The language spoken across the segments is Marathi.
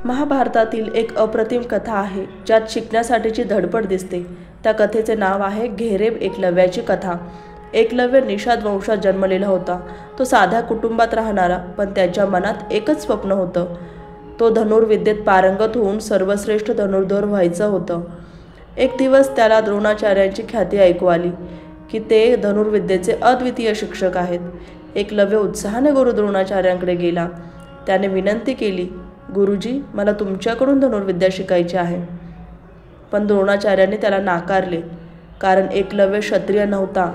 महाभारतातील एक अप्रतिम कथा आहे ज्यात शिकण्यासाठीची धडपड दिसते। त्या कथेचे नाव आहे घेरेब एकलव्याची कथा। एकलव्य निषाद वंशात जन्मलेला होता। तो साध्या कुटुंबात राहणारा, पण त्याच्या मनात एकच स्वप्न होतं। तो धनुर्विद्येत पारंगत होऊन सर्वश्रेष्ठ धनुर्धर व्हायचं होतं। एक दिवस त्याला द्रोणाचार्यांची ख्याती ऐकू आली की ते धनुर्विद्येचे अद्वितीय शिक्षक आहेत। एकलव्य उत्साहाने गुरु द्रोणाचार्यांकडे गेला। त्याने विनंती केली, गुरुजी, मला तुमच्याकडून धनुर्विद्या शिकायची आहे। पण द्रोणाचार्यांनी त्याला नाकारले, कारण एकलव्य क्षत्रिय नव्हता।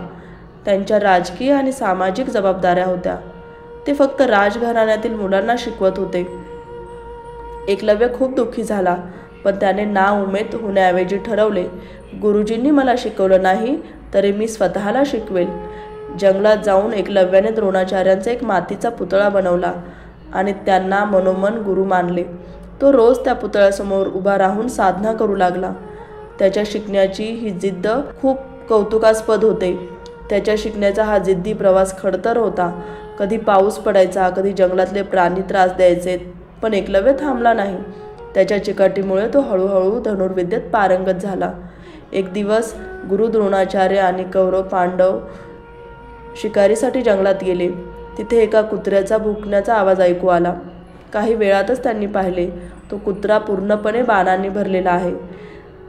त्यांच्या राजकीय आणि सामाजिक जबाबदाऱ्या होत्या। ते फक्त राजघराण्यातील मुलांना शिकवत होते। एकलव्य खूप दुःखी झाला, पण त्याने नाउमेद होण्याऐवजी ठरवले, गुरुजींनी मला शिकवलं नाही तरी मी स्वतःला शिकवेल। जंगलात जाऊन एकलव्याने द्रोणाचार्यांचा एक मातीचा पुतळा बनवला आणि त्यांना मनोमन गुरु मानले। तो रोज त्या पुतळ्यासमोर उभा राहून साधना करू लागला। त्याच्या शिकण्याची ही जिद्द खूप कौतुकास्पद होते। त्याच्या शिकण्याचा हा जिद्दी प्रवास खडतर होता। कधी पाऊस पडायचा, कधी जंगलातले प्राणी त्रास द्यायचे, पण एकलव्य थांबला नाही। त्याच्या चिकाटीमुळे तो हळूहळू धनुर्विद्येत पारंगत झाला। एक दिवस गुरु द्रोणाचार्य आणि कौरव पांडव शिकारीसाठी जंगलात गेले। तिथे एका कुत्र्याचा भुंकण्याचा आवाज ऐकू आला। काही वेळातच त्यांनी पाहिले, तो कुत्रा पूर्णपणे बाणांनी भरलेला आहे,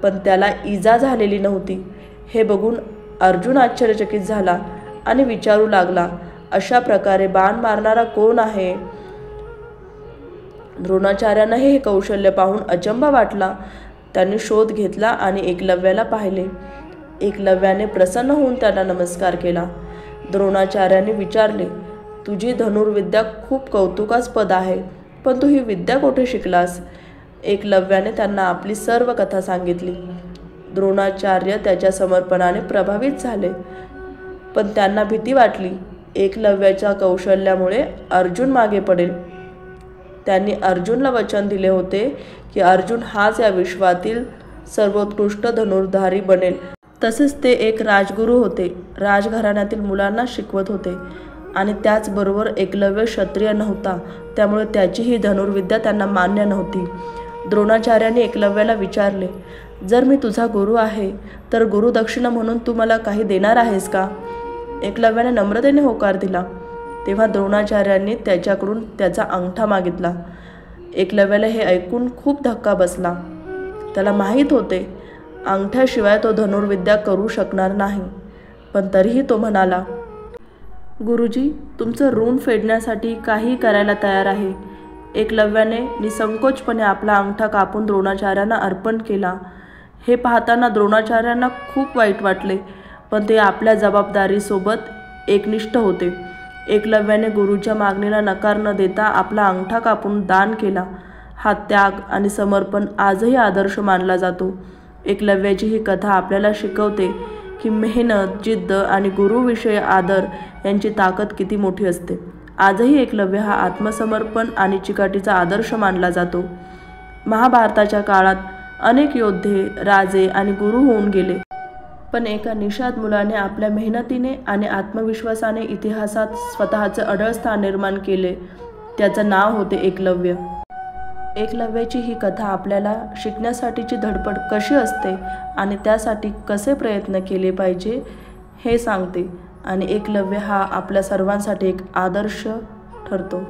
पण त्याला इजा झालेली नव्हती। हे बघून अर्जुन आश्चर्यचकित झाला आणि विचारू लागला, अशा प्रकारे बाण मारणारा कोण आहे? द्रोणाचार्यांना हे कौशल्य पाहून अचंबा वाटला। त्यांनी शोध घेतला आणि एकलव्याला पाहिले। एकलव्याने प्रसन्न होऊन त्यांना नमस्कार केला। द्रोणाचार्यांनी विचारले, तुझी धनुर्विद्या खूप कौतुकास्पद आहे, पण तू ही विद्या कोठे शिकलास? एकलव्याने त्यांना आपली सर्व कथा सांगितली। द्रोणाचार्य त्याच्या समर्पणाने प्रभावित झाले, पण त्यांना भीती वाटली, एकलव्याच्या कौशल्यामुळे अर्जुन मागे पडेल। त्यांनी अर्जुनला वचन दिले होते की अर्जुन हाच या विश्वातील सर्वोत्कृष्ट धनुर्धारी बनेल। तसेच ते एक राजगुरू होते, राजघराण्यातील मुलांना शिकवत होते आणि त्याचबरोबर एकलव्य क्षत्रिय नव्हता, त्यामुळे त्याची ही धनुर्विद्या त्यांना मान्य नव्हती। द्रोणाचार्यांनी एकलव्याला विचारले, जर मी तुझा गुरु आहे तर गुरुदक्षिणा म्हणून तू मला काही देणार आहेस का? एकलव्याने नम्रतेने होकार दिला। तेव्हा द्रोणाचार्यांनी त्याच्याकडून त्याचा अंगठा मागितला। एकलव्याला हे ऐकून खूप धक्का बसला। त्याला माहीत होते, अंगठ्याशिवाय तो धनुर्विद्या करू शकणार नाही, पण तरीही तो म्हणाला, गुरुजी, तुमचं ऋण फेडण्यासाठी काही करायला तयार आहे। एकलव्याने निसंकोचपणे आपला अंगठा कापून द्रोणाचार्यांना अर्पण केला। हे पाहताना द्रोणाचार्यांना खूप वाईट वाटले, पण ते आपल्या जबाबदारीसोबत एकनिष्ठ होते। एकलव्याने गुरुच्या मागणीला नकार न देता आपला अंगठा कापून दान केला। हा त्याग आणि समर्पण आजही आदर्श मानला जातो। एकलव्याची ही कथा आपल्याला शिकवते की मेहनत, जिद्द आणि गुरुविषयी आदर यांची ताकद किती मोठी असते। आजही एकलव्य हा आत्मसमर्पण आणि चिकाटीचा आदर्श मानला जातो। महाभारताच्या काळात अनेक योद्धे, राजे आणि गुरु होऊन गेले, पण एका निषाद मुलाने आपल्या मेहनतीने आणि आत्मविश्वासाने इतिहासात स्वतःचे अढळ स्थान निर्माण केले। त्याचं नाव होते एकलव्य। एकलव्याची ही कथा आपल्याला शिकण्यासाठीची धडपड कशी असते आणि त्यासाठी कसे प्रयत्न केले पाहिजे हे सांगते, आणि एकलव्य हा आपल्या सर्वांसाठी एक आदर्श ठरतो।